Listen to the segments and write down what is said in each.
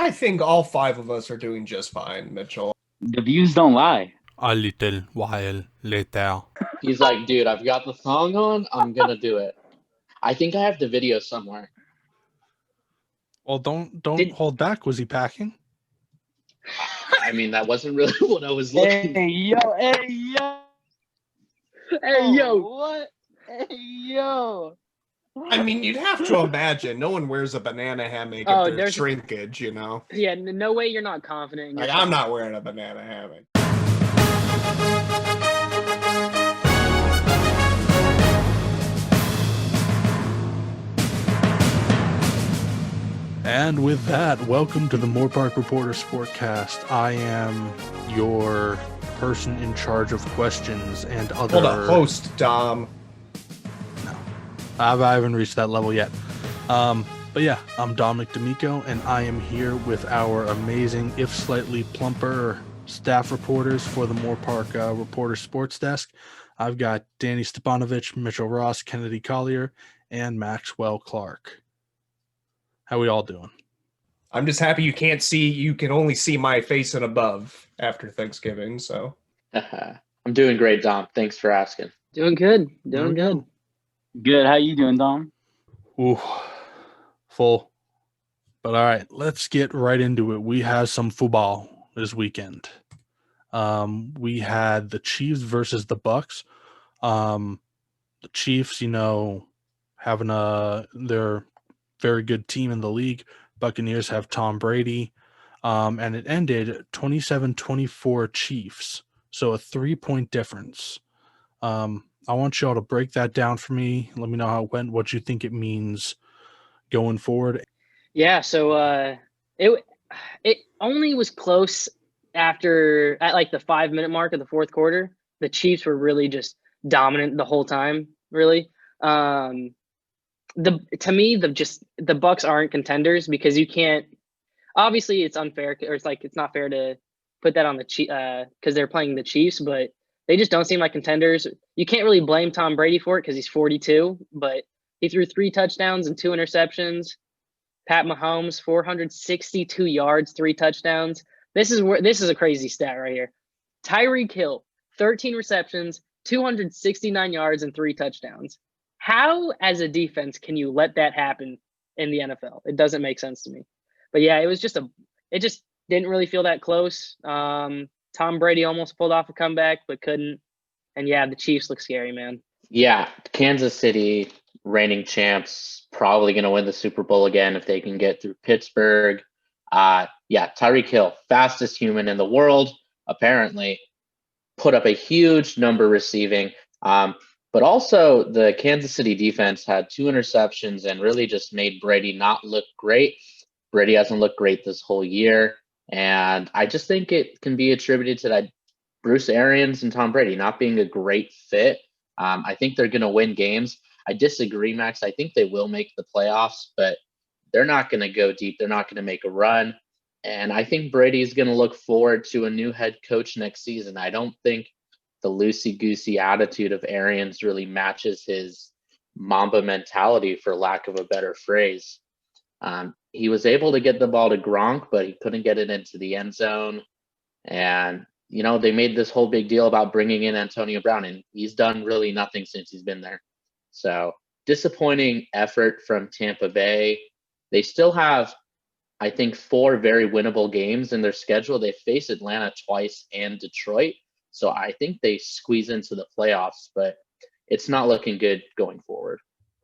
I think all five of us are doing just fine, Mitchell. The views don't lie. A little while later. He's like, dude, I've got the song on. I'm gonna do it. I think I have the video somewhere. Well, don't Did- hold back. Was he packing? I mean, that wasn't really what I was looking. Hey yo, hey yo, Hey, yo, what? Hey yo. I mean, you'd have to imagine no one wears a banana hammock Oh, if there's there's- shrinkage, you know? Yeah, no way you're not confident in Like, yourself. I'm not wearing a banana hammock. And with that, welcome to the Moore Park Reporter Sportcast. I am your person in charge of questions and other... Hold on, host, Dom. I haven't reached that level yet. But yeah, I'm Dominic D'Amico, and I am here with our amazing, if slightly plumper, staff reporters for the Moore Park Reporter Sports Desk. I've got Danny Stepanovich, Mitchell Ross, Kennedy Collier, and Maxwell Clark. How we all doing? I'm just happy you can only see my face and above after Thanksgiving, so. I'm doing great, Dom. Thanks for asking. Doing good. There we Doing go. good. Good. How you doing, Dom? Ooh, full. But all right, let's get right into it. We have some football this weekend. We had the Chiefs versus the Bucks. The Chiefs, having their very good team in the league. Buccaneers have Tom Brady. And it ended 27-24 Chiefs. So a 3-point difference. I want y'all to break that down for me. Let me know how it went, what you think it means going forward. Yeah, so it only was close at like the 5-minute mark of the fourth quarter. The Chiefs were really just dominant the whole time, really. To me, the Bucks aren't contenders because you can't. Obviously, it's unfair, or it's not fair to put that on the Chiefs because they're playing the Chiefs, but they just don't seem like contenders. You can't really blame Tom Brady for it because he's 42, but he threw 3 touchdowns and 2 interceptions. Pat Mahomes, 462 yards, 3 touchdowns. This is a crazy stat right here. Tyreek Hill, 13 receptions, 269 yards, and 3 touchdowns. How, as a defense, can you let that happen in the NFL? It doesn't make sense to me. But yeah, it just didn't really feel that close. Tom Brady almost pulled off a comeback, but couldn't. And yeah, the Chiefs look scary, man. Yeah, Kansas City, reigning champs, probably going to win the Super Bowl again if they can get through Pittsburgh. Tyreek Hill, fastest human in the world, apparently, put up a huge number receiving. But also the Kansas City defense had 2 interceptions and really just made Brady not look great. Brady hasn't looked great this whole year. And I just think it can be attributed to that Bruce Arians and Tom Brady not being a great fit. I think they're going to win games. I disagree, Max. I think they will make the playoffs, but they're not going to go deep. They're not going to make a run. And I think Brady's going to look forward to a new head coach next season. I don't think the loosey-goosey attitude of Arians really matches his Mamba mentality, for lack of a better phrase. He was able to get the ball to Gronk, but he couldn't get it into the end zone. And, they made this whole big deal about bringing in Antonio Brown, and he's done really nothing since he's been there. So disappointing effort from Tampa Bay. They still have, I think, 4 very winnable games in their schedule. They face Atlanta twice and Detroit. So I think they squeeze into the playoffs, but it's not looking good going forward.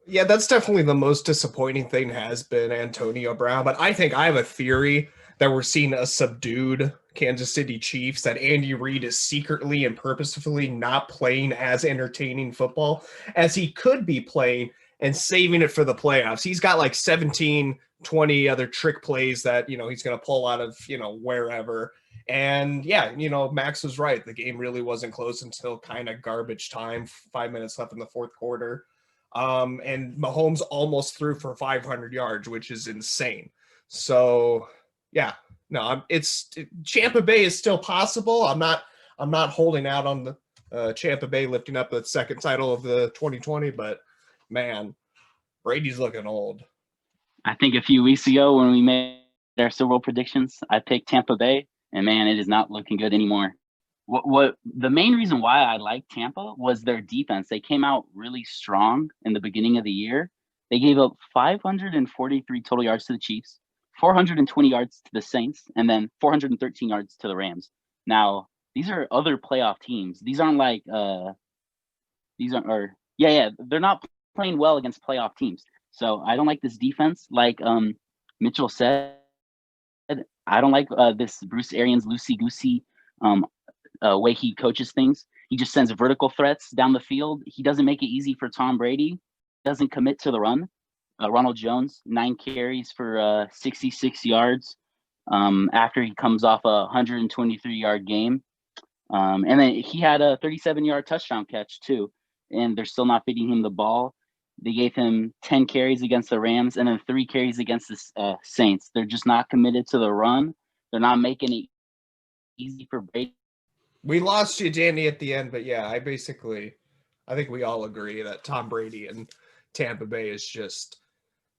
Yeah, that's definitely the most disappointing thing has been Antonio Brown. But I think I have a theory that we're seeing a subdued Kansas City Chiefs, that Andy Reid is secretly and purposefully not playing as entertaining football as he could be playing and saving it for the playoffs. He's got like 17, 20 other trick plays that, he's going to pull out of, wherever. And yeah, Max was right. The game really wasn't close until kind of garbage time, 5 minutes left in the fourth quarter. And Mahomes almost threw for 500 yards, which is insane. So yeah, no, Tampa Bay is still possible. I'm not holding out on the Tampa Bay lifting up the second title of the 2020, but man, Brady's looking old. I think a few weeks ago when we made Their Super Bowl predictions. I picked Tampa Bay, and man, it is not looking good anymore. What the main reason why I liked Tampa was their defense. They came out really strong in the beginning of the year. They gave up 543 total yards to the Chiefs, 420 yards to the Saints, and then 413 yards to the Rams. Now, these are other playoff teams. These aren't like they're not playing well against playoff teams. So I don't like this defense. Like Mitchell said, I don't like this Bruce Arians loosey-goosey way he coaches things. He just sends vertical threats down the field. He doesn't make it easy for Tom Brady. Doesn't commit to the run. Ronald Jones, 9 carries for 66 yards after he comes off a 123-yard game. And then he had a 37-yard touchdown catch too. And they're still not feeding him the ball. They gave him 10 carries against the Rams and then 3 carries against the Saints. They're just not committed to the run. They're not making it easy for Brady. We lost you, Danny, at the end, but yeah, I think we all agree that Tom Brady and Tampa Bay is just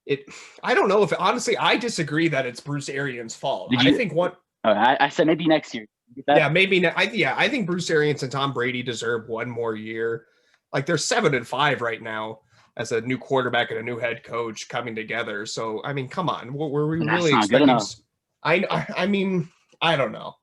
it. I don't know if honestly, I disagree that it's Bruce Arians' fault. I think I said maybe next year. Yeah, maybe. I think Bruce Arians and Tom Brady deserve one more year. Like they're 7-5 right now as a new quarterback and a new head coach coming together. So I mean, come on, were we really expecting? I mean, I don't know.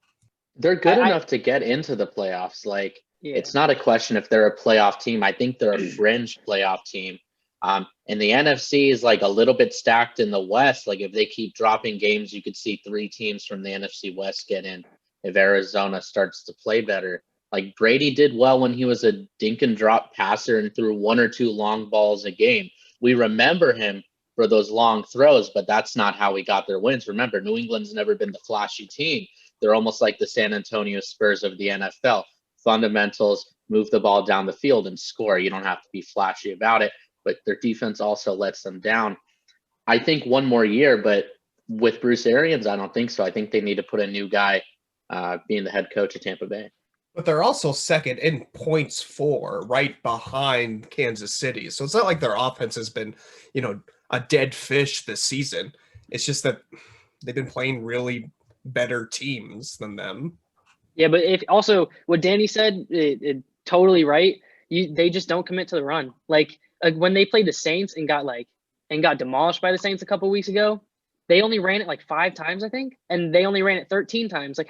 They're good enough to get into the playoffs. Like it's not a question if they're a playoff team. I think they're a fringe playoff team. And the NFC is like a little bit stacked in the West. Like if they keep dropping games, you could see 3 teams from the NFC West get in if Arizona starts to play better. Like Brady did well when he was a dink and drop passer and threw 1 or 2 long balls a game. We remember him for those long throws, but that's not how he got their wins. Remember, New England's never been the flashy team. They're almost like the San Antonio Spurs of the NFL. Fundamentals, move the ball down the field and score. You don't have to be flashy about it, but their defense also lets them down. I think one more year, but with Bruce Arians, I don't think so. I think they need to put a new guy being the head coach of Tampa Bay. But they're also second in points for, right behind Kansas City. So it's not like their offense has been, a dead fish this season. It's just that they've been playing really better teams than them. Yeah, but if also what Danny said, it totally right. They just don't commit to the run. Like when they played the Saints and got demolished by the Saints a couple weeks ago, they only ran it like 5 times, I think, and they only ran it 13 times. Like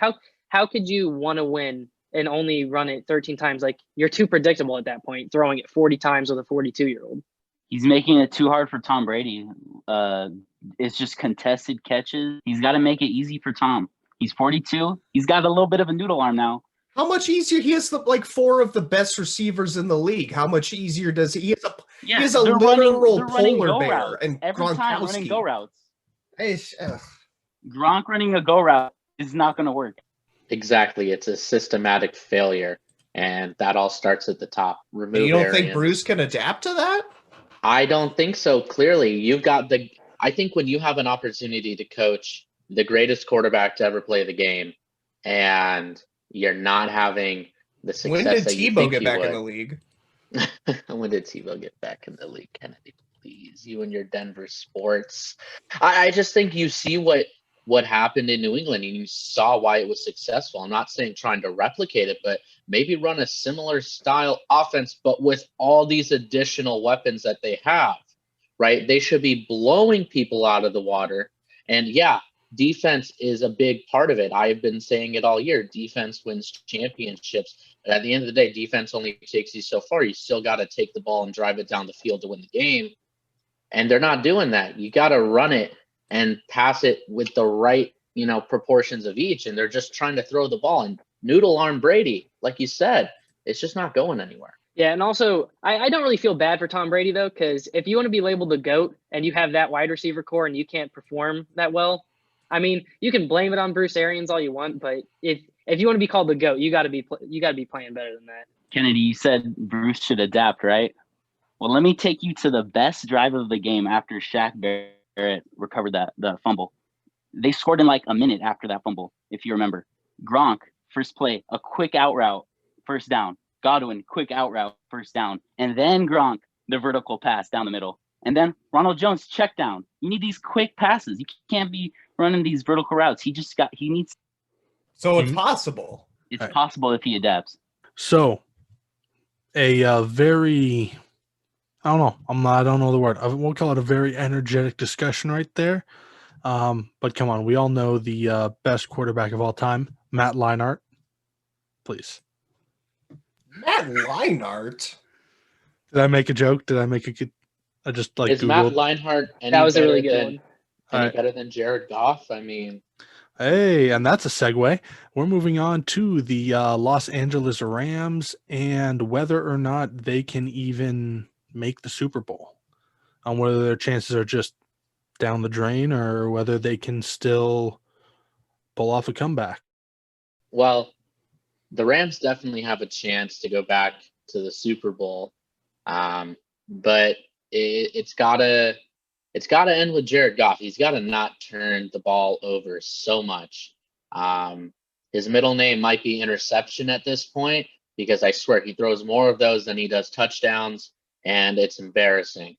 how could you want to win and only run it 13 times? Like you're too predictable at that point, throwing it 40 times with a 42-year-old. He's making it too hard for Tom Brady. It's just contested catches. He's got to make it easy for Tom. He's 42. He's got a little bit of a noodle arm now. How much easier? He has 4 of the best receivers in the league. How much easier does he? He has a literal polar bear routes. and every Gronkowski. time running go routes. Gronk running a go route is not going to work. Exactly. It's a systematic failure, and that all starts at the top. You don't think Bruce can adapt to that? I don't think so. Clearly, I think when you have an opportunity to coach the greatest quarterback to ever play the game, and you're not having the success when did that you Tebow think get you back would. in the league? When did Tebow get back in the league, Kennedy? Please, you and your Denver sports. I just think you see what happened in New England, and you saw why it was successful. I'm not saying trying to replicate it, but maybe run a similar style offense, but with all these additional weapons that they have, right? They should be blowing people out of the water. And yeah, defense is a big part of it. I've been saying it all year. Defense wins championships. But at the end of the day, defense only takes you so far. You still got to take the ball and drive it down the field to win the game. And they're not doing that. You got to run it and pass it with the right, proportions of each. And they're just trying to throw the ball and noodle arm Brady. Like you said, it's just not going anywhere. Yeah, and also, I don't really feel bad for Tom Brady, though, because if you want to be labeled the GOAT and you have that wide receiver core and you can't perform that well, I mean, you can blame it on Bruce Arians all you want, but if you want to be called the GOAT, you got to be playing better than that. Kennedy, you said Bruce should adapt, right? Well, let me take you to the best drive of the game after Shaq Barrett recovered the fumble. They scored in like a minute after that fumble, if you remember. Gronk, first play, a quick out route, first down. Godwin, quick out route, first down. And then Gronk, the vertical pass down the middle. And then Ronald Jones, check down. You need these quick passes. You can't be running these vertical routes. He needs. So it's possible. It's Right. possible if he adapts. So a very, I don't know. I don't know the word. We'll call it a very energetic discussion right there. But come on, we all know the best quarterback of all time, Matt Leinart. Please. Matt Leinart. Did I make a joke? Did I make a good? I just like Is Matt Googled. Leinart any That was a better really good than one. Alright. better than Jared Goff? I mean, Hey, and that's a segue. We're moving on to the Los Angeles Rams and whether or not they can even make the Super Bowl, on whether their chances are just down the drain or whether they can still pull off a comeback. well, the Rams definitely have a chance to go back to the Super Bowl, but it's gotta end with Jared Goff. He's got to not turn the ball over so much. His middle name might be interception at this point because I swear he throws more of those than he does touchdowns, and it's embarrassing.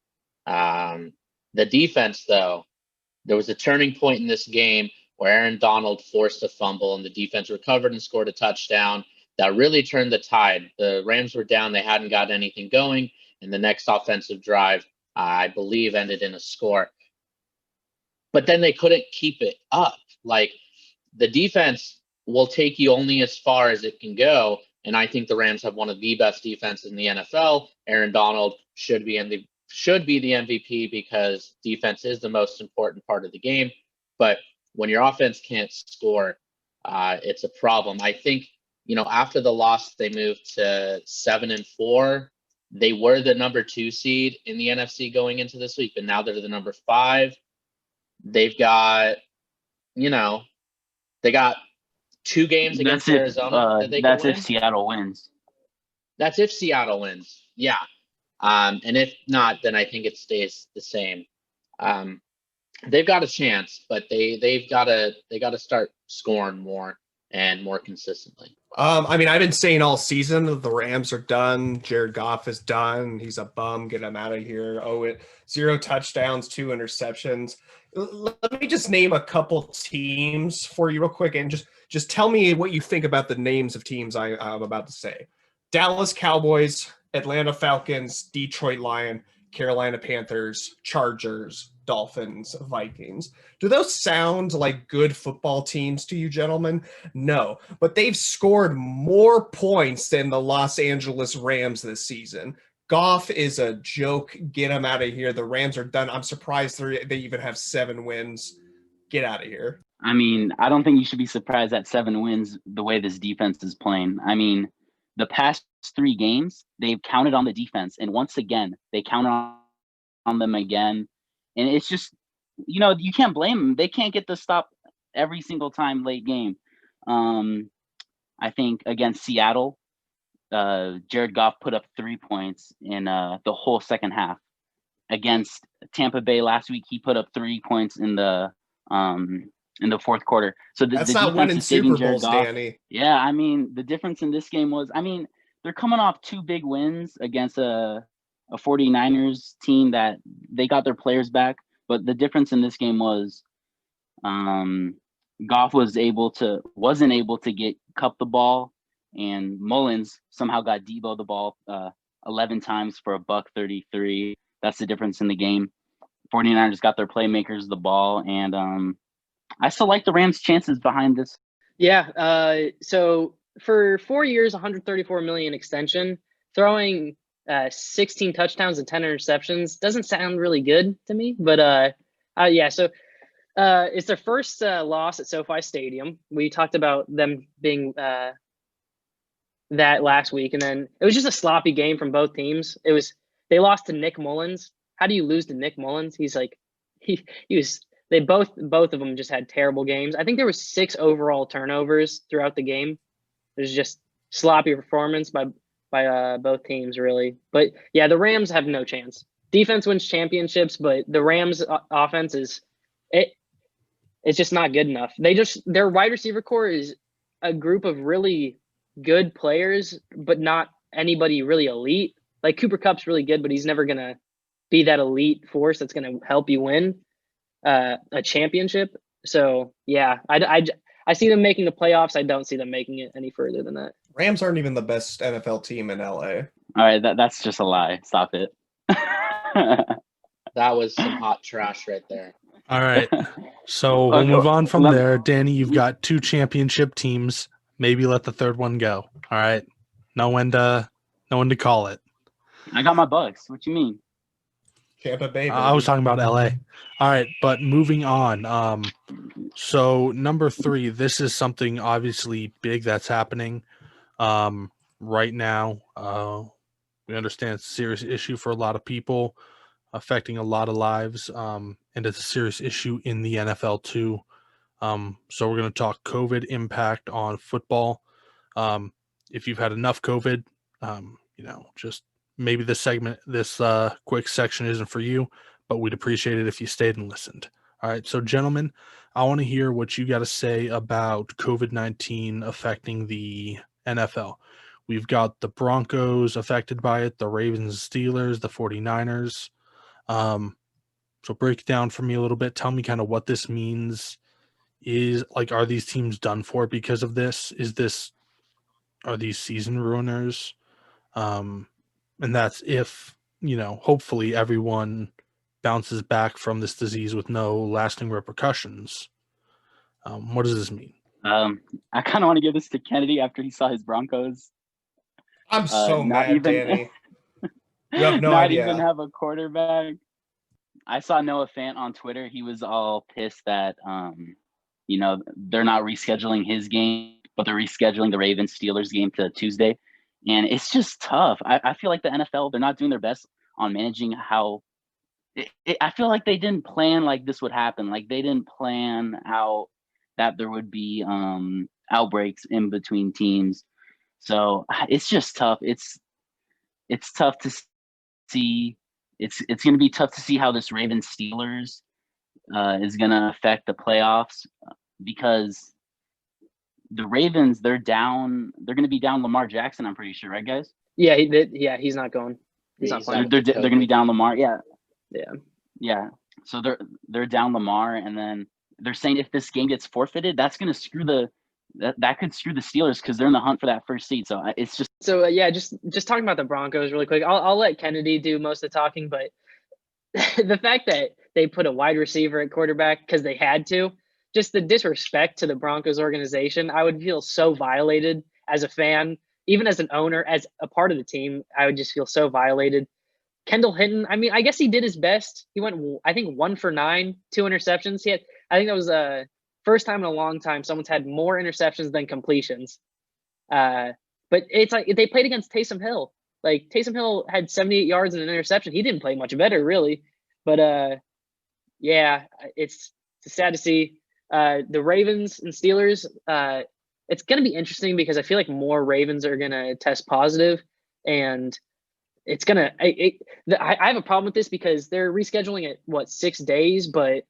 The defense, though, there was a turning point in this game where Aaron Donald forced a fumble and the defense recovered and scored a touchdown that really turned the tide. The Rams were down. They hadn't got anything going. And the next offensive drive, I believe, ended in a score. But then they couldn't keep it up. Like, the defense will take you only as far as it can go. And I think the Rams have one of the best defenses in the NFL. Aaron Donald should be the MVP because defense is the most important part of the game. But when your offense can't score, it's a problem. I think, after the loss, they moved to 7-4. They were the number 2 seed in the NFC going into this week, but now they're the number 5. They've got, they got 2 games against Arizona that they That's can if win. Seattle wins. That's if Seattle wins. Yeah. And if not, then I think it stays the same. They've got a chance, but they got to start scoring more and more consistently. I mean, I've been saying all season that the Rams are done. Jared Goff is done. He's a bum. Get him out of here. 0 touchdowns, 2 interceptions. Let me just name a couple teams for you real quick, and just tell me what you think about the names of teams I'm about to say. Dallas Cowboys, Atlanta Falcons, Detroit Lions, Carolina Panthers, Chargers, Dolphins, Vikings. Do those sound like good football teams to you, gentlemen? No, but they've scored more points than the Los Angeles Rams this season. Goff is a joke. Get him out of here. The Rams are done. I'm surprised they even have 7 wins. Get out of here. I mean, I don't think you should be surprised at 7 wins the way this defense is playing. I mean, the past 3 games, they've counted on the defense. And once again, they counted on them again. And it's just, you can't blame them. They can't get the stop every single time late game. I think against Seattle, Jared Goff put up 3 points in the whole second half. Against Tampa Bay last week, he put up 3 points in the fourth quarter. So That's the not defense winning is saving Super Jared Bowls, Goff. Danny. Yeah, I mean, the difference in this game was, they're coming off 2 big wins against a 49ers team that they got their players back. But the difference in this game was Goff wasn't able to get Kupp the ball, and Mullins somehow got Debo the ball 11 times for $133. That's the difference in the game. 49ers got their playmakers the ball, and I still like the Rams' chances behind this. Yeah. So for 4 years, 134 million extension, throwing 16 touchdowns and 10 interceptions doesn't sound really good to me. But yeah. So it's their first loss at SoFi Stadium. We talked about them being that last week, and then it was just a sloppy game from both teams. They lost to Nick Mullins. How do you lose to Nick Mullins? He's like he was. They both of them just had terrible games. I think there was 6 overall turnovers throughout the game. It was just sloppy performance by both teams, really. But yeah, the Rams have no chance. Defense wins championships, but the Rams offense it's just not good enough. Their wide receiver core is a group of really good players, but not anybody really elite. Like Cooper Kupp's really good, but he's never gonna be that elite force that's gonna help you win a championship. So yeah, I see them making the playoffs. I don't see them making it any further than that. Rams aren't even the best NFL team in LA. All right, that's just a lie. Stop it. That was some hot trash right there. All right. So we'll Okay, move on from let me- there. Danny, you've got 2 championship teams. Maybe let the third one go. All right. Know when to call it. I got my Bucks. What you mean? Tampa Bay. I was baby. talking about LA. All right, but moving on. So number 3, this is something obviously big that's happening right now. We understand it's a serious issue for a lot of people, affecting a lot of lives, and it's a serious issue in the NFL too. So we're going to talk COVID impact on football. If you've had enough COVID, just maybe this quick section isn't for you, but we'd appreciate it if you stayed and listened. All right. So gentlemen, I want to hear what you got to say about COVID-19 affecting the NFL. We've got the Broncos affected by it, the Ravens, Steelers, the 49ers. So break it down for me a little bit. Tell me kind of what this means. Are these teams done for because of this? Are these season ruiners? And that's if, hopefully everyone bounces back from this disease with no lasting repercussions. What does this mean? I kind of want to give this to Kennedy after he saw his Broncos. I'm so not mad, even- Danny. You have no not idea. even have a quarterback. I saw Noah Fant on Twitter. He was all pissed that they're not rescheduling his game, but they're rescheduling the Ravens Steelers game to Tuesday. And it's just tough. I feel like the NFL, they're not doing their best on managing how I feel like they didn't plan like this would happen. Like they didn't plan out that there would be outbreaks in between teams. So it's just tough. It's tough to see. It's going to be tough to see how this Ravens Steelers is going to affect the playoffs because the Ravens, they're down. They're going to be down Lamar Jackson. I'm pretty sure, right, guys? Yeah, he's not going. He's not playing. They're going to be down Lamar. Yeah. Yeah. So they're down Lamar, and then they're saying if this game gets forfeited, that's going to screw that could screw the Steelers because they're in the hunt for that first seed. So it's just just talking about the Broncos really quick. I'll let Kennedy do most of the talking, but the fact that they put a wide receiver at quarterback because they had to, just the disrespect to the Broncos organization, I would feel so violated as a fan, even as an owner, as a part of the team. I would just feel so violated. Kendall Hinton, I mean, I guess he did his best. He went, I think, 1 for 9, 2 interceptions. I think that was first time in a long time someone's had more interceptions than completions. But it's like they played against Taysom Hill. Like Taysom Hill had 78 yards and an interception. He didn't play much better, really. But it's sad to see. The Ravens and Steelers, it's going to be interesting because I feel like more Ravens are going to test positive, and it's going to I have a problem with this because they're rescheduling it 6 days, but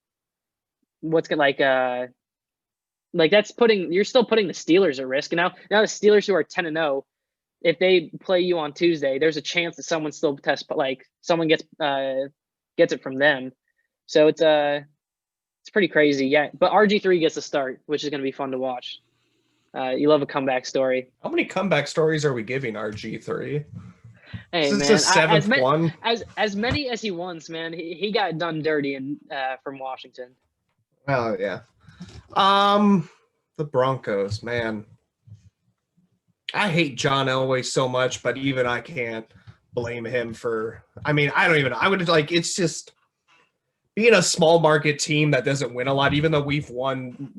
what's going to like that's you're still putting the Steelers at risk. And now the Steelers, who are 10-0, if they play you on Tuesday, there's a chance that someone still someone gets it from them. So it's pretty crazy. Yeah, but RG3 gets a start, which is going to be fun to watch. You love a comeback story. How many comeback stories are we giving RG3? Hey, This is man, his 7th one. As many as he wants, man. He got done dirty from Washington. Oh yeah. The Broncos, man. I hate John Elway so much, but even I can't blame him for. I mean, I would it's just being a small market team that doesn't win a lot, even though we've won.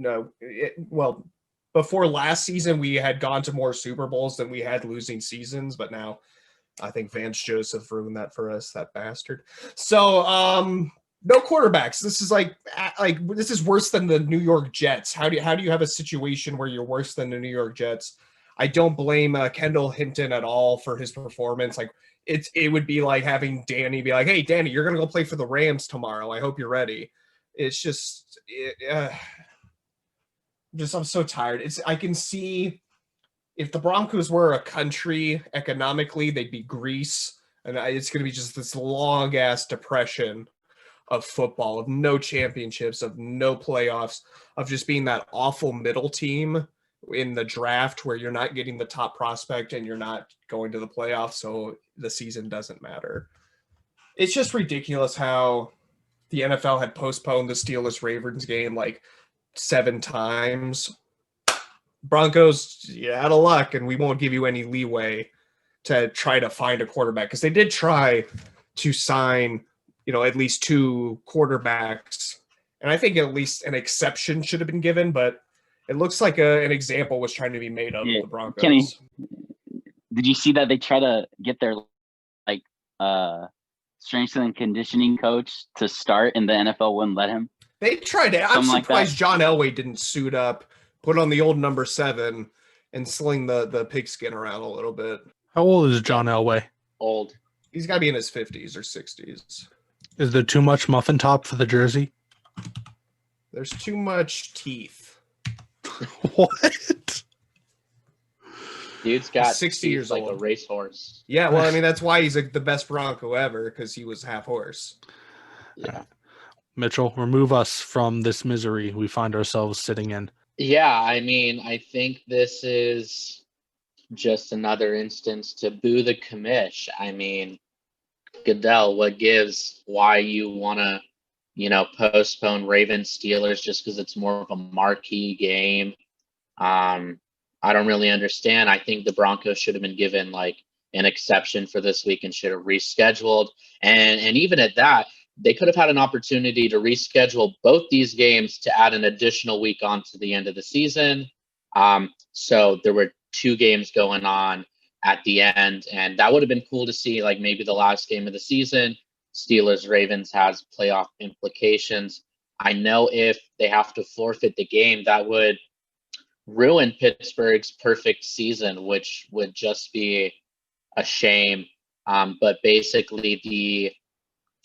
Before last season, we had gone to more Super Bowls than we had losing seasons, but now I think Vance Joseph ruined that for us, that bastard. So, no quarterbacks. This is this is worse than the New York Jets. How do you have a situation where you're worse than the New York Jets? I don't blame Kendall Hinton at all for his performance. It would be like having Danny be like, "Hey, Danny, you're gonna go play for the Rams tomorrow. I hope you're ready." It's just, I'm so tired. I can see if the Broncos were a country economically, they'd be Greece, and it's gonna be just this long ass depression of football, of no championships, of no playoffs, of just being that awful middle team in the draft where you're not getting the top prospect and you're not going to the playoffs, so the season doesn't matter. It's just ridiculous how the NFL had postponed the Steelers-Ravens game like 7 times. Broncos, you're out of luck, and we won't give you any leeway to try to find a quarterback, because they did try to sign, at least 2 quarterbacks, and I think at least an exception should have been given, but it looks like an example was trying to be made of Yeah, the Broncos. Kenny, did you see that they try to get their strength and conditioning coach to start and the NFL wouldn't let him? They tried it. I'm Something like surprised that. John Elway didn't suit up, put on the old number 7, and sling the pigskin around a little bit. How old is John Elway? Old. He's got to be in his 50s or 60s. Is there too much muffin top for the jersey? There's too much teeth. What? Dude's got 60 teeth years like old. a racehorse. Yeah, well, I mean, that's why he's the best Bronco ever, because he was half horse. Yeah. Mitchell, remove us from this misery we find ourselves sitting in. Yeah, I mean, I think this is just another instance to boo the commish. I mean, Goodell, what gives? Why you want to, postpone Ravens Steelers just because it's more of a marquee game? I don't really understand. I think the Broncos should have been given like an exception for this week and should have rescheduled. And even at that, they could have had an opportunity to reschedule both these games to add an additional week on to the end of the season. So there were 2 games going on at the end, and that would have been cool to see, like maybe the last game of the season. Steelers Ravens has playoff implications. I know if they have to forfeit the game, that would ruin Pittsburgh's perfect season, which would just be a shame. But basically the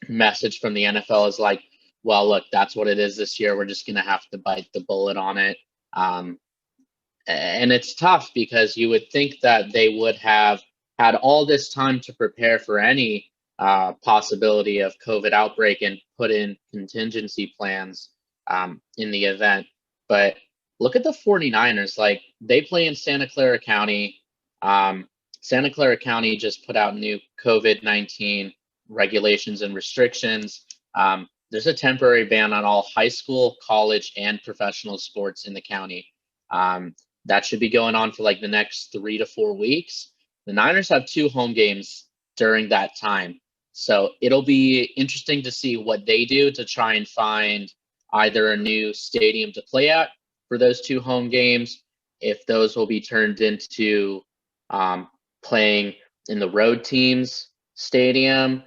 message from the NFL is like, well, look, that's what it is this year. We're just going to have to bite the bullet on it. And it's tough because you would think that they would have had all this time to prepare for any possibility of COVID outbreak and put in contingency plans in the event. But look at the 49ers. Like, they play in Santa Clara County. Santa Clara County just put out new COVID-19 regulations and restrictions. There's a temporary ban on all high school, college, and professional sports in the county. That should be going on for like the next 3 to 4 weeks. The Niners have 2 home games during that time. So it'll be interesting to see what they do to try and find either a new stadium to play at for those 2 home games, if those will be turned into playing in the road team's stadium.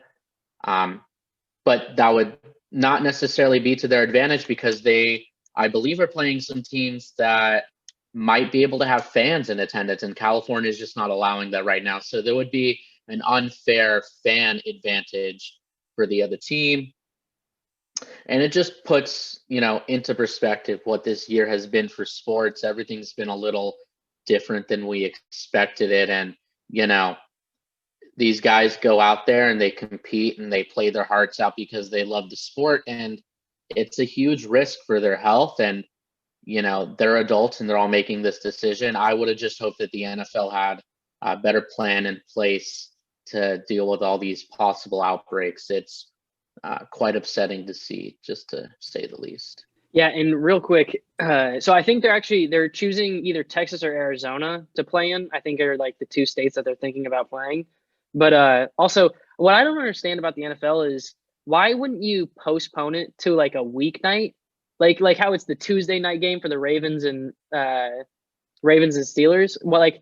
But that would not necessarily be to their advantage because they, I believe, are playing some teams that might be able to have fans in attendance, and California is just not allowing that right now. So there would be an unfair fan advantage for the other team. And it just puts, into perspective what this year has been for sports. Everything's been a little different than we expected it. And, these guys go out there and they compete and they play their hearts out because they love the sport. And it's a huge risk for their health. And, they're adults and they're all making this decision. I would have just hoped that the NFL had a better plan in place to deal with all these possible outbreaks. It's quite upsetting to see, just to say the least. Yeah, and real quick, so I think they're choosing either Texas or Arizona to play in. I think are like the 2 states that they're thinking about playing. But also, what I don't understand about the NFL is why wouldn't you postpone it to like a weeknight, like how it's the Tuesday night game for the Ravens and Steelers? Well, like,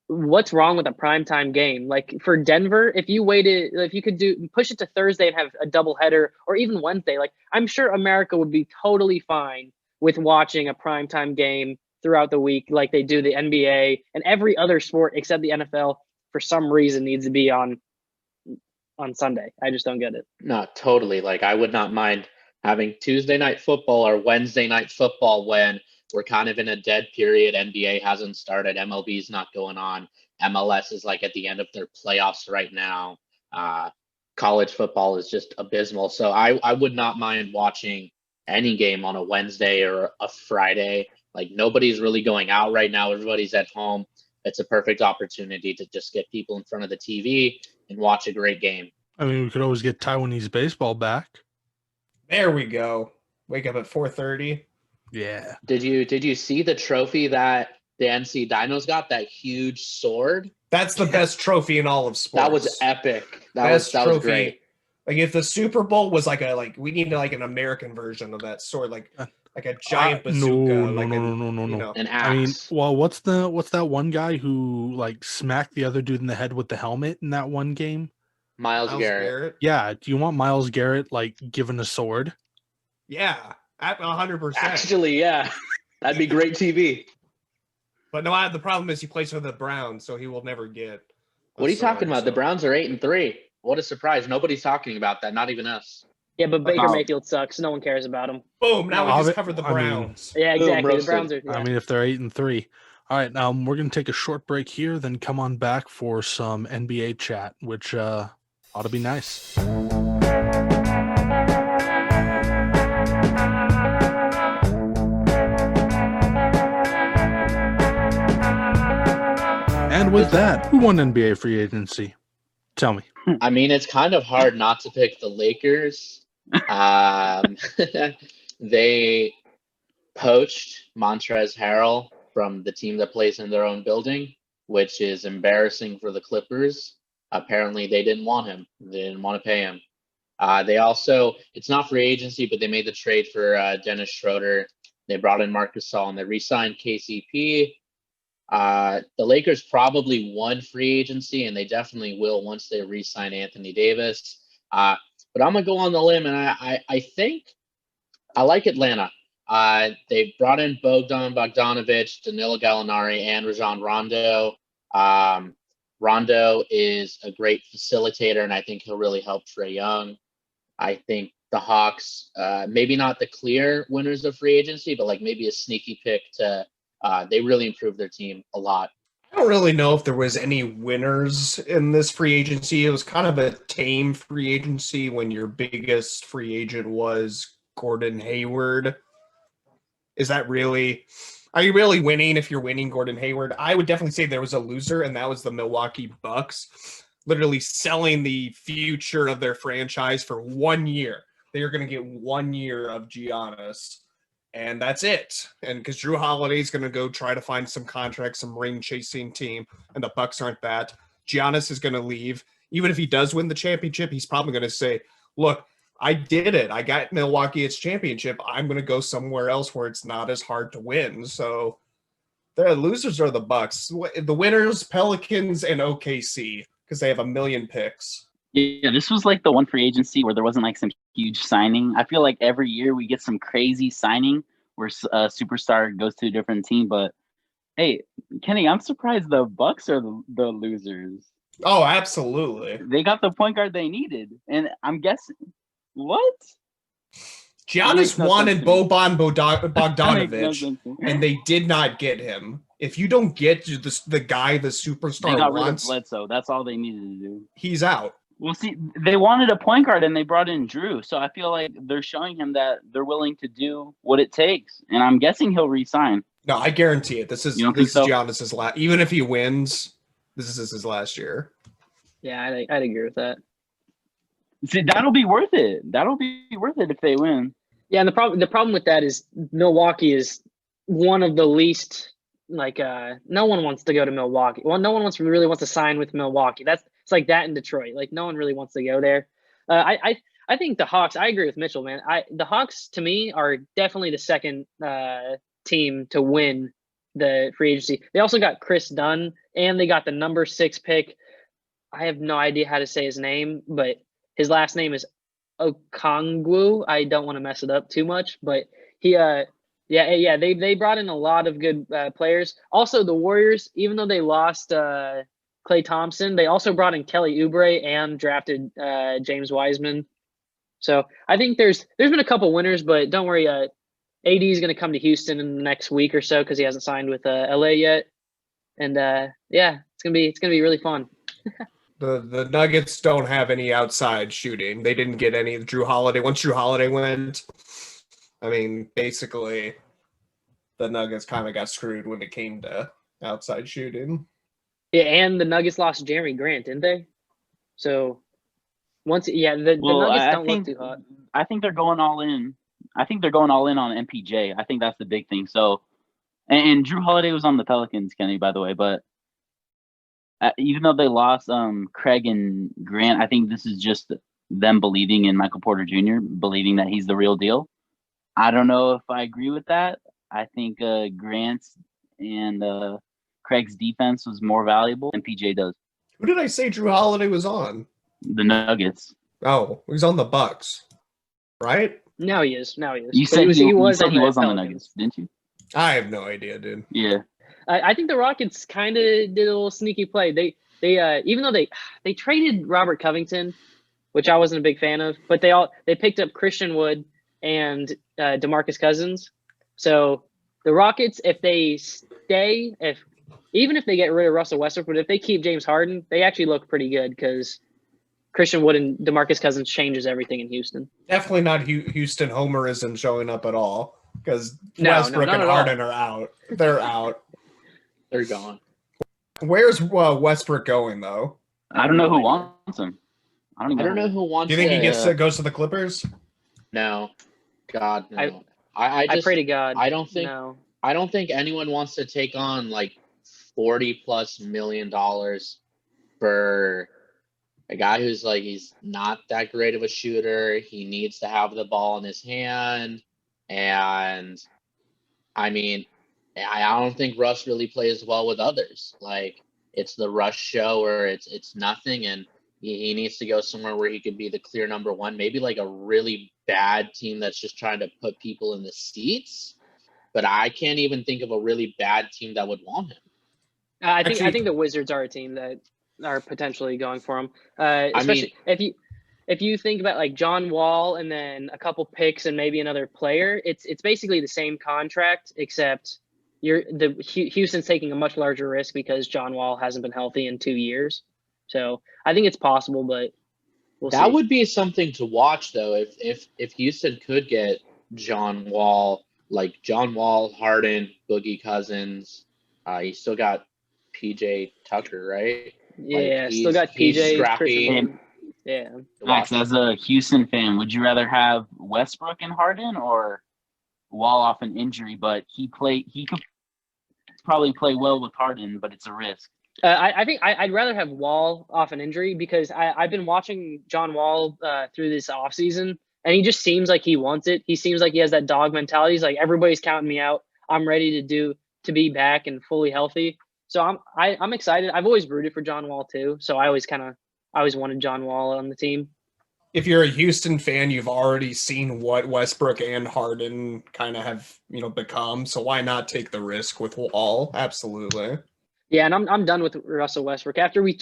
what's wrong with a primetime game? Like for Denver, if you could push it to Thursday and have a doubleheader, or even Wednesday, like I'm sure America would be totally fine with watching a primetime game throughout the week, like they do the NBA and every other sport except the NFL. For some reason, needs to be on Sunday. I just don't get it. No, totally. Like, I would not mind having Tuesday night football or Wednesday night football when we're kind of in a dead period. NBA hasn't started. MLB is not going on. MLS is like at the end of their playoffs right now. college football is just abysmal. So I would not mind watching any game on a Wednesday or a Friday. Like nobody's really going out right now. Everybody's at home. It's a perfect opportunity to just get people in front of the TV and watch a great game. I mean, we could always get Taiwanese baseball back. There we go. Wake up at 4:30. Yeah. Did you see the trophy that the NC Dinos got? That huge sword? That's the best trophy in all of sports. That was epic. That Best was trophy. great. Like if the Super Bowl was we need like an American version of that sword, like a giant bazooka. No. An axe. I mean, well, what's that one guy who like smacked the other dude in the head with the helmet in that one game? Miles Garrett. Yeah. Do you want Miles Garrett like given a sword? Yeah, 100%. Actually, yeah, that'd be great TV. But no, the problem is he plays for the Browns, so he will never get. What are you talking about? The Browns are 8-3. What a surprise! Nobody's talking about that. Not even us. Yeah, but Baker Mayfield sucks. No one cares about him. Boom! Now we just covered the Browns. Yeah, exactly. Boom, the Browns are. Yeah. I mean, if they're 8-3. All right, we're gonna take a short break here, then come on back for some NBA chat, which ought to be nice. And with that, who won NBA free agency? Tell me. I mean, it's kind of hard not to pick the Lakers. They poached Montrezl Harrell from the team that plays in their own building, which is embarrassing for the Clippers. Apparently, they didn't want him. They didn't want to pay him. They also, it's not free agency, but they made the trade for Dennis Schroeder. They brought in Marc Gasol and they re-signed KCP. The Lakers probably won free agency, and they definitely will once they re-sign Anthony Davis. But I'm going to go on the limb, and I think I like Atlanta. They brought in Bogdan Bogdanovic, Danilo Gallinari, and Rajon Rondo. Rondo is a great facilitator, and I think he'll really help Trae Young. I think the Hawks, maybe not the clear winners of free agency, but like maybe a sneaky pick to they really improved their team a lot. I don't really know if there was any winners in this free agency. It was kind of a tame free agency when your biggest free agent was Gordon Hayward. Are you really winning if you're winning Gordon Hayward? I would definitely say there was a loser, and that was the Milwaukee Bucks, literally selling the future of their franchise for 1 year. They are going to get 1 year of Giannis. And that's it. And because Drew Holiday is going to go try to find some contract, some ring-chasing team, and the Bucks aren't that. Giannis is going to leave. Even if he does win the championship, he's probably going to say, look, I did it. I got Milwaukee its championship. I'm going to go somewhere else where it's not as hard to win. So the losers are the Bucks. The winners, Pelicans and OKC, because they have a million picks. Yeah, this was like the one free agency where there wasn't like some huge signing. I feel like every year we get some crazy signing where a superstar goes to a different team. But hey, Kenny, I'm surprised the Bucks are the losers. Oh, absolutely. They got the point guard they needed, and I'm guessing what? Giannis wanted Boban Bogdanovic, no and they did not get him. If you don't get the guy the superstar they got wants, rid of Bledsoe. That's all they needed to do. He's out. Well, see, they wanted a point guard, and they brought in Drew. So I feel like they're showing him that they're willing to do what it takes, and I'm guessing he'll resign. No, I guarantee it. This is so? Giannis's last. Even if he wins, this is his last year. Yeah, I'd agree with that. See, that'll be worth it. That'll be worth it if they win. Yeah, and the problem with that is Milwaukee is one of the least no one wants to go to Milwaukee. Well, no one really wants to sign with Milwaukee. It's like that in Detroit. Like no one really wants to go there. I think the Hawks. I agree with Mitchell, man. The Hawks to me are definitely the second team to win the free agency. They also got Chris Dunn, and they got the number 6 pick. I have no idea how to say his name, but his last name is Okongwu. I don't want to mess it up too much, but he they brought in a lot of good players. Also, the Warriors, even though they lost Klay Thompson, they also brought in Kelly Oubre and drafted James Wiseman. So I think there's been a couple winners, but don't worry. AD is going to come to Houston in the next week or so because he hasn't signed with LA yet, and it's gonna be really fun. The Nuggets don't have any outside shooting. They didn't get any of Drew Holiday. Once Drew Holiday went, I mean, basically, the Nuggets kind of got screwed when it came to outside shooting. Yeah, and the Nuggets lost Jeremy Grant, didn't they? So the Nuggets don't look too hot. I think they're going all in. I think they're going all in on MPJ. I think that's the big thing. So, and Drew Holiday was on the Pelicans, Kenny, by the way. But even though they lost Craig and Grant, I think this is just them believing in Michael Porter Jr., believing that he's the real deal. I don't know if I agree with that. I think Grant's and Craig's defense was more valuable than PJ does. Who did I say Drew Holiday was on? The Nuggets. Oh, he's on the Bucks, right? Now he is. You said he was on the Nuggets, didn't you? I have no idea, dude. Yeah. I think the Rockets kind of did a little sneaky play. They even though they traded Robert Covington, which I wasn't a big fan of, but they picked up Christian Wood and DeMarcus Cousins. So the Rockets, if they stay, even if they get rid of Russell Westbrook, but if they keep James Harden, they actually look pretty good because Christian Wood and DeMarcus Cousins changes everything in Houston. Definitely not Houston homerism showing up at all because Westbrook and Harden are out. They're out. They're gone. Where's Westbrook going though? I don't know who wants him. I don't know who wants. Do you think he goes to the Clippers? No, God no. I pray to God. I don't think. No. I don't think anyone wants to take on like $40+ million for a guy who's like he's not that great of a shooter. He needs to have the ball in his hand, and I mean, I don't think Russ really plays well with others. Like it's the Russ show where it's nothing, and he needs to go somewhere where he could be the clear number one. Maybe like a really bad team that's just trying to put people in the seats. But I can't even think of a really bad team that would want him. I think the Wizards are a team that are potentially going for him. Especially if you think about like John Wall and then a couple picks and maybe another player, it's basically the same contract except Houston's taking a much larger risk because John Wall hasn't been healthy in 2 years. So I think it's possible, but we'll see. That would be something to watch though. If Houston could get John Wall, like John Wall, Harden, Boogie Cousins, you still got PJ Tucker, right? Yeah, like still got PJ. Scrappy. Yeah. Max, as a Houston fan, would you rather have Westbrook and Harden or Wall off an injury? But he could probably play well with Harden, but it's a risk. I think I'd rather have Wall off an injury because I've been watching John Wall through this offseason, and he just seems like he wants it. He seems like he has that dog mentality. He's like, everybody's counting me out. I'm ready to be back and fully healthy. So I'm excited. I've always rooted for John Wall too. So I always wanted John Wall on the team. If you're a Houston fan, you've already seen what Westbrook and Harden kind of have, become. So why not take the risk with Wall? Absolutely. Yeah, and I'm done with Russell Westbrook. After we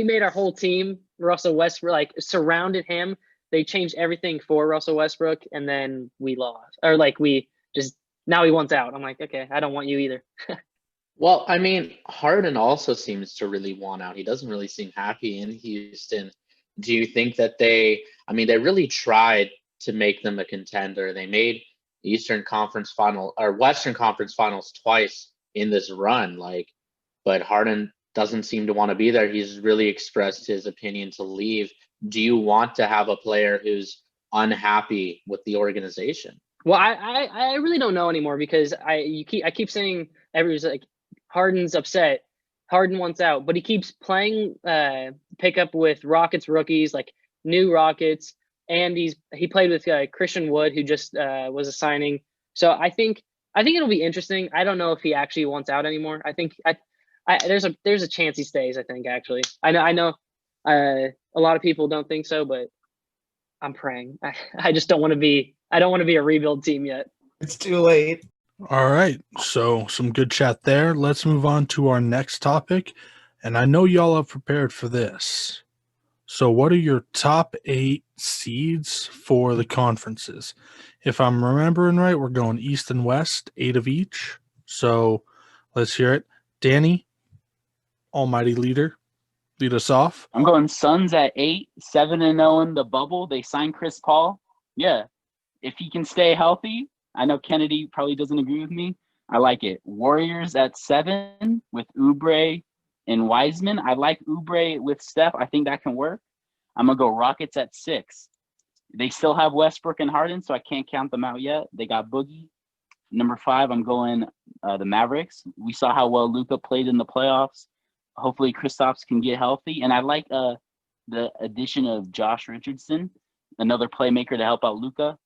made our whole team Russell Westbrook, like surrounded him. They changed everything for Russell Westbrook, and then we lost. Or like now he wants out. I'm like, okay, I don't want you either. Well, I mean, Harden also seems to really want out. He doesn't really seem happy in Houston. Do you think that they really tried to make them a contender. They made Eastern Conference Final or Western Conference Finals twice in this run, but Harden doesn't seem to want to be there. He's really expressed his opinion to leave. Do you want to have a player who's unhappy with the organization? Well, I really don't know anymore because I keep saying everyone's like Harden's upset. Harden wants out, but he keeps playing pickup with Rockets rookies, like new Rockets, and he played with Christian Wood, who just was a signing. So I think it'll be interesting. I don't know if he actually wants out anymore. I think there's a chance he stays. I think actually. I know a lot of people don't think so, but I'm praying. I just don't want to be. I don't want to be a rebuild team yet. It's too late. All right. So some good chat there. Let's move on to our next topic. And I know y'all are prepared for this. So what are your top 8 seeds for the conferences? If I'm remembering right, we're going East and West, 8 of each. So let's hear it. Danny, almighty leader, Lead us off. I'm going Suns at 8, 7-0 in the bubble. They signed Chris Paul. Yeah, if he can stay healthy, I know Kennedy probably doesn't agree with me. I like it. Warriors at 7 with Oubre and Wiseman. I like Oubre with Steph. I think that can work. I'm gonna go Rockets at 6. They still have Westbrook and Harden, so I can't count them out yet. They got Boogie. Number 5, I'm going the Mavericks. We saw how well Luka played in the playoffs. Hopefully Kristaps can get healthy. And I like the addition of Josh Richardson, another playmaker to help out Luka.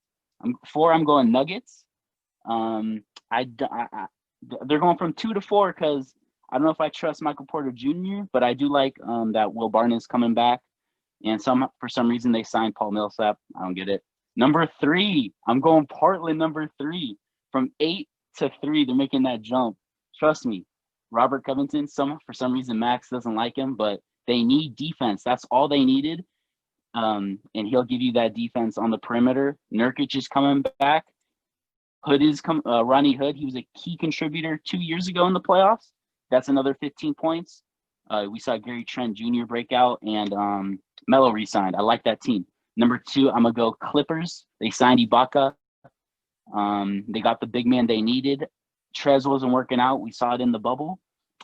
4, I'm going Nuggets. They're going from 2 to 4 because I don't know if I trust Michael Porter Jr., but I do like that Will Barton is coming back. And for some reason they signed Paul Millsap. I don't get it. Number 3, I'm going Portland. Number 3, from 8 to 3, they're making that jump. Trust me. Robert Covington, for some reason Max doesn't like him, but they need defense. That's all they needed. And he'll give you that defense on the perimeter. Nurkic is coming back. Ronnie Hood. He was a key contributor 2 years ago in the playoffs. That's another 15 points. We saw Gary Trent Jr. break out, and Melo re-signed. I like that team. Number 2, I'm gonna go Clippers. They signed Ibaka. They got the big man they needed. Trez wasn't working out. We saw it in the bubble.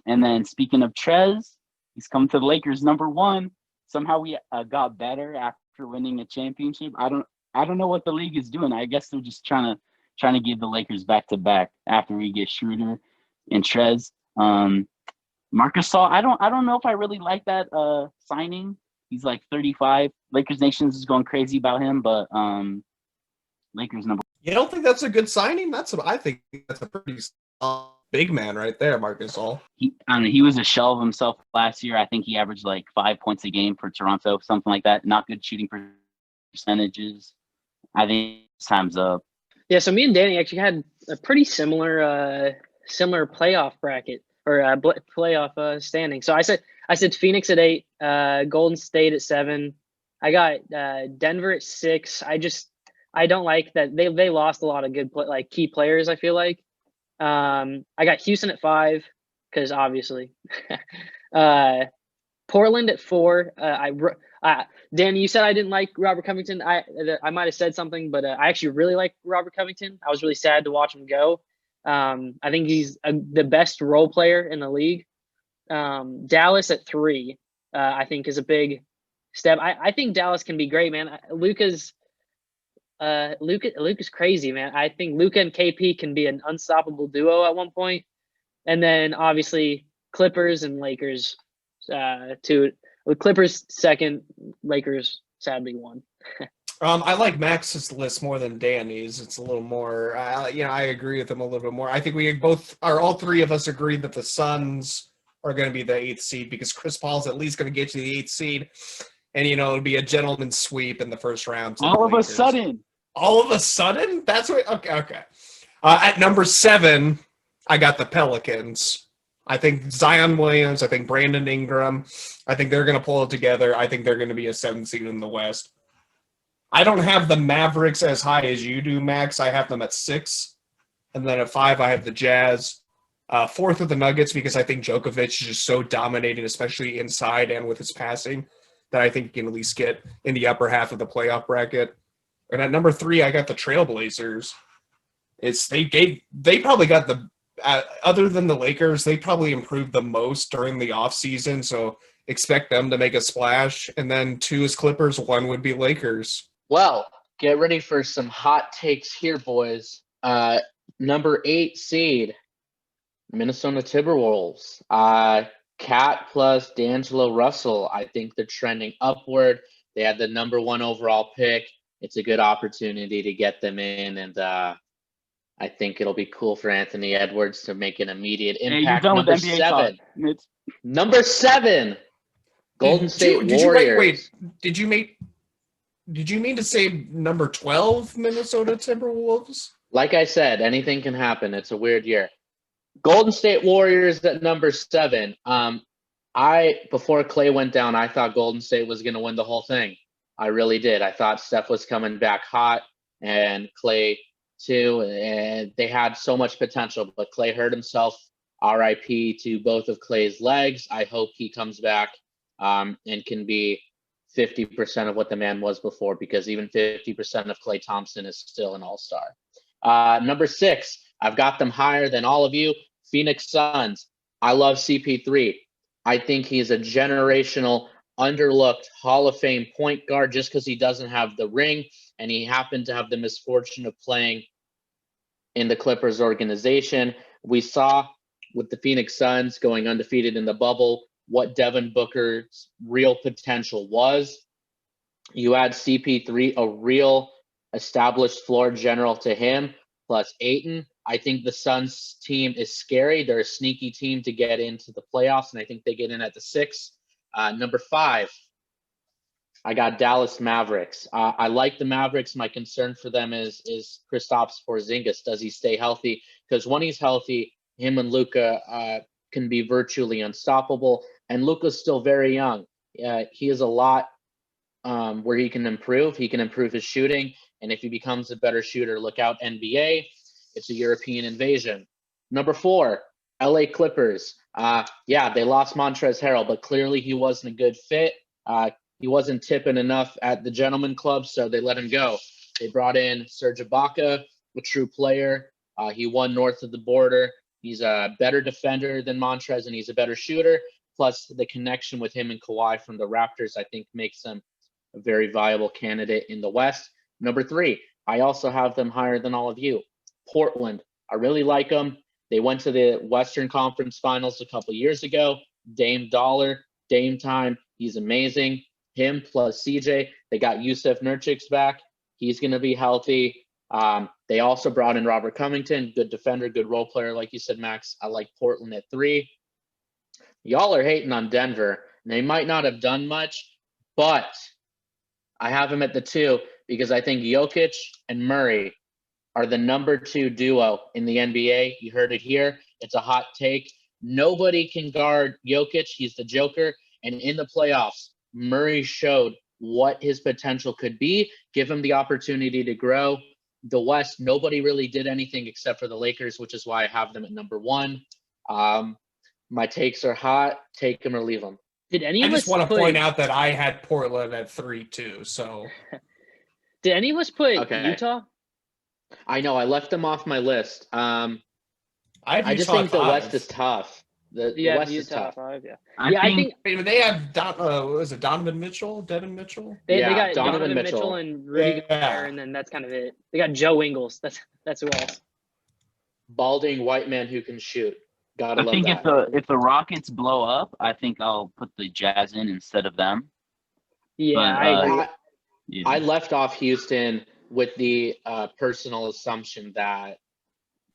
And then speaking of Trez, he's come to the Lakers. Number 1. Somehow we got better after winning a championship. I don't know what the league is doing. I guess they're just trying to give the Lakers back to back after we get Schroeder and Trez. Marcus Gasol, I don't know if I really like that signing. He's like 35. Lakers Nations is going crazy about him, but Lakers number. You don't think that's a good signing? I think that's a pretty big man right there, Marcus Gasol. He was a shell of himself last year. I think he averaged like 5 points a game for Toronto, something like that. Not good shooting percentages. I think time's up. Yeah, so me and Danny actually had a pretty similar playoff bracket or playoff standing. So I said Phoenix at 8, Golden State at 7. I got Denver at 6. I don't like that they lost a lot of good key players. I feel like I got Houston at 5 because obviously Portland at 4. Danny, you said I didn't like Robert Covington. I might have said something, but I actually really like Robert Covington. I was really sad to watch him go. I think he's the best role player in the league. Dallas at 3, I think is a big step. I think Dallas can be great, man. Luka's crazy, man. I think Luka and KP can be an unstoppable duo at one point. And then obviously Clippers and Lakers, Clippers 2nd, Lakers sadly 1. I like Max's list more than Danny's. It's a little more, I agree with him a little bit more. I think all 3 of us agree that the Suns are going to be the 8th seed because Chris Paul's at least going to get you the 8th seed. And, it'll be a gentleman's sweep in the first round. All of a sudden. All of a sudden? That's what, okay. At number 7, I got the Pelicans. I think Zion Williams, I think Brandon Ingram, I think they're going to pull it together. I think they're going to be a 7th seed in the West. I don't have the Mavericks as high as you do, Max. I have them at 6. And then at 5, I have the Jazz. 4th with the Nuggets because I think Djokovic is just so dominating, especially inside and with his passing, that I think he can at least get in the upper half of the playoff bracket. And at number 3, I got the Trailblazers. They probably got the other than the Lakers, they probably improved the most during the offseason, so expect them to make a splash. And then 2 is Clippers, 1 would be Lakers. Well, get ready for some hot takes here, boys. Number 8 seed, Minnesota Timberwolves. Cat plus D'Angelo Russell. I think they're trending upward. They had the number 1 overall pick. It's a good opportunity to get them in, and I think it'll be cool for Anthony Edwards to make an immediate impact. Hey, you're done number with NBA 7. talk. Number 7. Golden State Warriors. Wait, did you mean to say number 12 Minnesota Timberwolves? Like I said, anything can happen. It's a weird year. Golden State Warriors at number 7. Before Clay went down, I thought Golden State was going to win the whole thing. I really did. I thought Steph was coming back hot and Clay too, and they had so much potential, but Clay hurt himself. RIP to both of Clay's legs. I hope he comes back and can be 50% of what the man was before, because even 50% of Klay Thompson is still an all-star. Number 6, I've got them higher than all of you, Phoenix Suns. I love CP3. I think he's a generational, underlooked Hall of Fame point guard just because he doesn't have the ring, and he happened to have the misfortune of playing in the Clippers organization. We saw with the Phoenix Suns going undefeated in the bubble what Devin Booker's real potential was. You add CP3, a real established floor general, to him, plus Ayton. I think the Suns team is scary. They're a sneaky team to get into the playoffs, and I think they get in at the 6. Number 5, I got Dallas Mavericks. I like the Mavericks. My concern for them is Kristaps Porzingis. Does he stay healthy? Because when he's healthy, him and Luka can be virtually unstoppable. And Luka's still very young. He has a lot where he can improve. He can improve his shooting. And if he becomes a better shooter, look out, NBA. It's a European invasion. Number 4, LA Clippers. Yeah, they lost Montrezl Harrell, but clearly he wasn't a good fit. He wasn't tipping enough at the gentleman club, so they let him go. They brought in Serge Ibaka, a true player. He won north of the border. He's a better defender than Montrez, and he's a better shooter. Plus, the connection with him and Kawhi from the Raptors, I think, makes him a very viable candidate in the West. Number 3, I also have them higher than all of you. Portland. I really like them. They went to the Western Conference Finals a couple years ago. Dame Dollar, Dame time. He's amazing. Him plus CJ. They got Yusuf Nurkic back. He's going to be healthy. They also brought in Robert Covington, good defender, good role player, like you said, Max. I like Portland at 3. Y'all are hating on Denver. They might not have done much, but I have him at the 2 because I think Jokic and Murray are the number 2 duo in the NBA. You heard it here. It's a hot take. Nobody can guard Jokic. He's the Joker. And in the playoffs, Murray showed what his potential could be. Give him the opportunity to grow. The West, nobody really did anything except for the Lakers, which is why I have them at number 1. My takes are hot. Take them or leave them. Did any I of us just want to put, point out that I had Portland at 3 too. So Did any of us put Okay. Utah? I know I left them off my list. I just think the West is tough. The Yeah, West is Utah tough. 5. Yeah, I I think They have what was it, Donovan Mitchell, Devin Mitchell? they Yeah, got Donovan Donovan Mitchell Mitchell. and Rudy Yeah. Gobert, and then that's kind of it. They got Joe Ingles. That's who else. Balding white man who can shoot. Gotta I love think that. if the Rockets blow up, I think I'll put the Jazz in instead of them. Yeah, But, I agree. Yeah. I left off Houston with the personal assumption that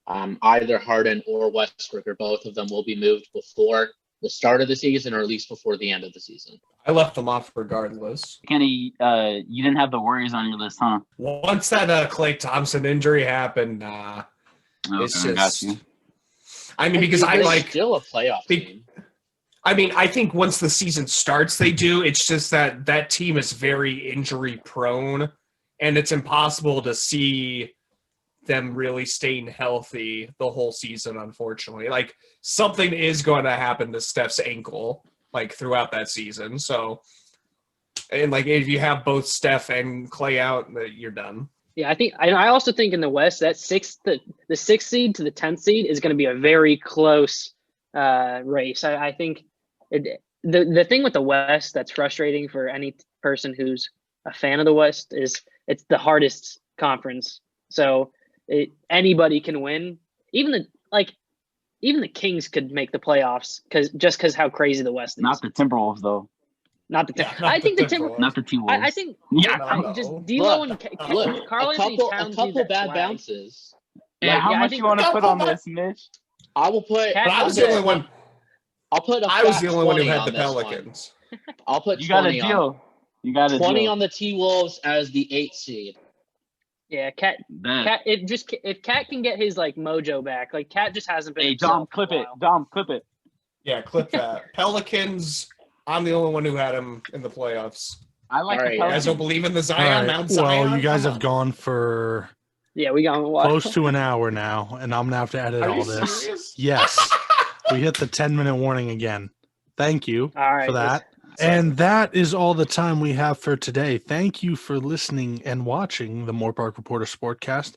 either Harden or Westbrook or both of them will be moved before the start of the season, or at least before the end of the season. I left them off regardless. Kenny, you didn't have the Warriors on your list, huh? Once that Klay Thompson injury happened, it's Okay, got just. you. I mean, because I They're like. still a playoff team. I mean, I think once the season starts, they do. It's just that team is very injury prone, and it's impossible to see them really staying healthy the whole season, unfortunately. Like, something is going to happen to Steph's ankle, like, throughout that season. So, and, like, if you have both Steph and Klay out, you're done. Yeah, I also think in the West that the 6th seed to the 10th seed is going to be a very close race. I think the thing with the West that's frustrating for any person who's a fan of the West is it's the hardest conference. So anybody can win. Even the Kings could make the playoffs because how crazy the West is. Not the Timberwolves, though. Not the Yeah, I think the Timberwolves. Not the T-Wolves. I think Yeah. just No. D'Lo Look, and Look, Carl a Anthony couple Towns need that bad swag. bounces. Yeah, how yeah, I much think- you want to put on this, Mitch? I will put. Cat- But I was the only one. I'll put. I was fat the only one who 20 had on the this one. Pelicans. I'll put You got a 20 on. deal. You got a 20 deal. on the T-Wolves as the 8th seed. Yeah, Cat. If Cat can get his mojo back, Cat just hasn't been. Hey, himself Dom, in a clip it. while. Dom, clip it. Yeah, clip that. Pelicans. I'm the only one who had them in the playoffs. I like All the right, You guys Pelicans. don't believe in the All Zion? right. Mount Zion? Well, you guys Come have on. gone for Yeah, we got close to an hour now, and I'm gonna have to edit Are all you this. serious? Yes, we hit the 10-minute warning again. Thank you All right, for that. And that is all the time we have for today. Thank you for listening and watching the Moore Park Reporter Sportcast.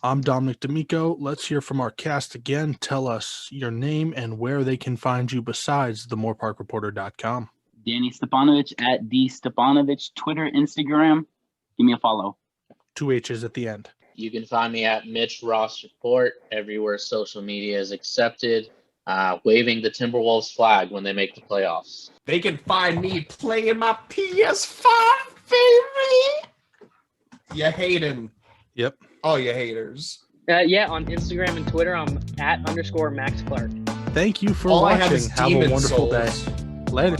I'm Dominic D'Amico. Let's hear from our cast again. Tell us your name and where they can find you besides themoreparkreporter.com. Danny Stepanovich at D Stepanovich, Twitter, Instagram. Give me a follow. 2 H's at the end. You can find me at Mitch Ross Report everywhere social media is accepted, waving the Timberwolves flag when they make the playoffs. They can find me playing my PS5, baby. You hating. Yep. All you haters. Yeah, on Instagram and Twitter, I'm at @Max Clark. Thank you for All I watching. have is Have a demon wonderful souls. day. Later.